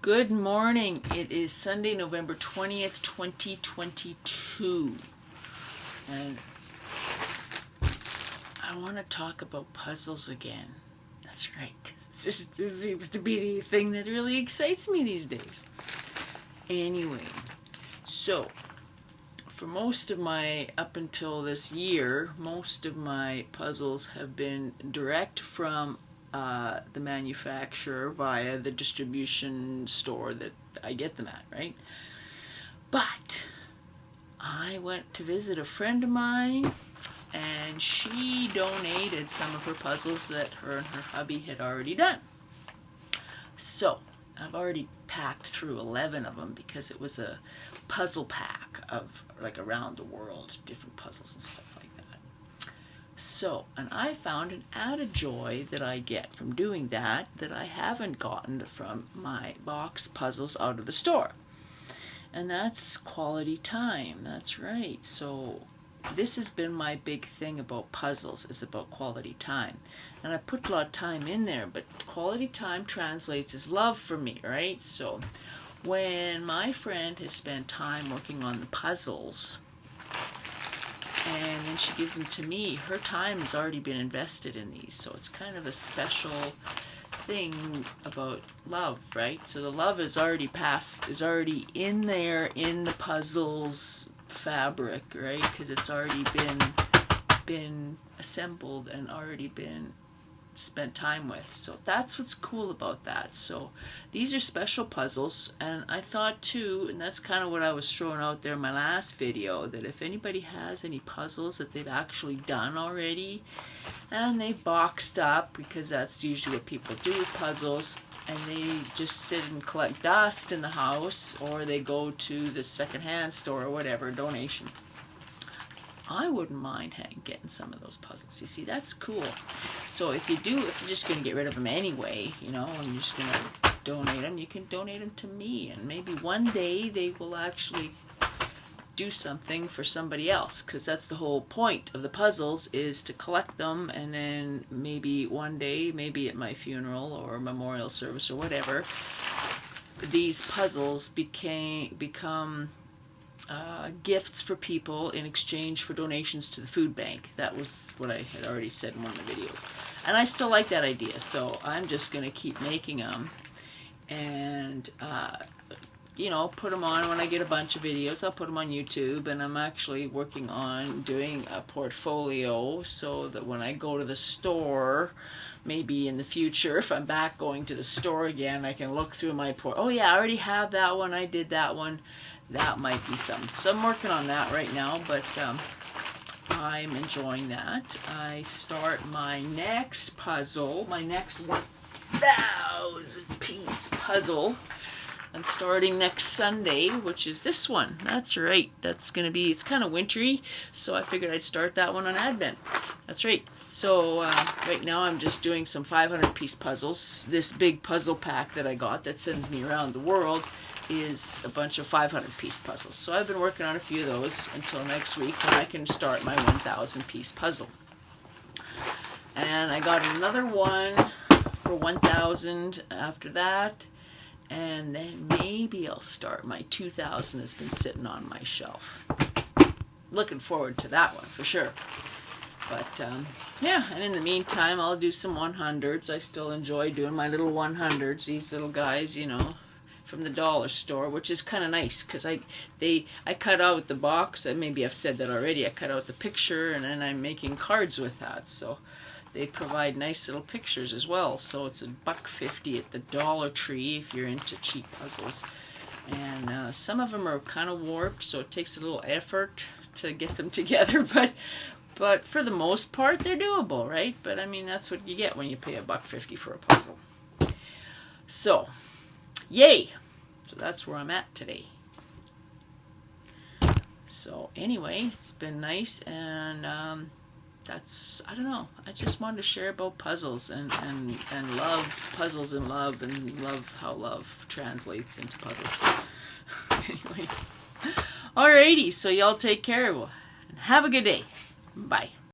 Good morning. It is Sunday, November 20th, 2022. And I want to talk about puzzles again. That's right. This seems to be the thing that really excites me these days. Anyway, so for most of my, up until this year, most of my puzzles have been direct from the manufacturer via the distribution store that I get them at, right? But I went to visit a friend of mine, and she donated some of her puzzles that her and her hubby had already done. So I've already packed through 11 of them because it was a puzzle pack of like around the world, different puzzles and stuff like that. So, and I found an added joy that I get from doing that I haven't gotten from my box puzzles out of the store. And that's quality time. That's right. So this has been my big thing about puzzles, is about quality time. And I put a lot of time in there, but quality time translates as love for me, right? So when my friend has spent time working on the puzzles, and then she gives them to me, her time has already been invested in these. So it's kind of a special thing about love, right? So the love is already passed, is already in there in the puzzle's fabric, right? Because it's already been assembled and already been spent time with. So that's what's cool about that. So these are special puzzles, and I thought too, and that's kind of what I was throwing out there in my last video, that if anybody has any puzzles that they've actually done already and they've boxed up, because that's usually what people do with puzzles, and they just sit and collect dust in the house, or they go to the secondhand store or whatever, donation, I wouldn't mind getting some of those puzzles. You see, that's cool. So if you're just going to get rid of them anyway, you know, and you're just going to donate them, you can donate them to me. And maybe one day they will actually do something for somebody else, because that's the whole point of the puzzles, is to collect them, and then maybe one day, maybe at my funeral or memorial service or whatever, these puzzles become gifts for people in exchange for donations to the food bank. That was what I had already said in one of the videos. And I still like that idea, so I'm just going to keep making them and, you know, put them on when I get a bunch of videos. I'll put them on YouTube, and I'm actually working on doing a portfolio so that when I go to the store, maybe in the future, if I'm back going to the store again, I can look through my oh yeah, I already have that one, I did that one. That might be something. So I'm working on that right now, but I'm enjoying that. I start my next puzzle, my next 1,000 piece puzzle. I'm starting next Sunday, which is this one. That's right. That's going to be, it's kind of wintry, so I figured I'd start that one on Advent. That's right. So right now I'm just doing some 500 piece puzzles. This big puzzle pack that I got that sends me around the world is a bunch of 500 piece puzzles. So I've been working on a few of those until next week when I can start my 1,000 piece puzzle. And I got another one for 1,000 after that, and then maybe I'll start my 2,000 that's been sitting on my shelf. Looking forward to that one for sure. But yeah, and in the meantime I'll do some 100s. I still enjoy doing my little 100s, these little guys, you know, from the dollar store, which is kind of nice, because I cut out the box, and maybe I've said that already, I cut out the picture, and then I'm making cards with that, so they provide nice little pictures as well. So it's $1.50 at the Dollar Tree if you're into cheap puzzles, and some of them are kind of warped, so it takes a little effort to get them together, but for the most part they're doable, right? But I mean, that's what you get when you pay $1.50 for a puzzle. So yay! So that's where I'm at today. So anyway, it's been nice, and that's, I don't know, I just wanted to share about puzzles and love puzzles, and love how love translates into puzzles. Anyway, alrighty, so y'all take care and have a good day. Bye.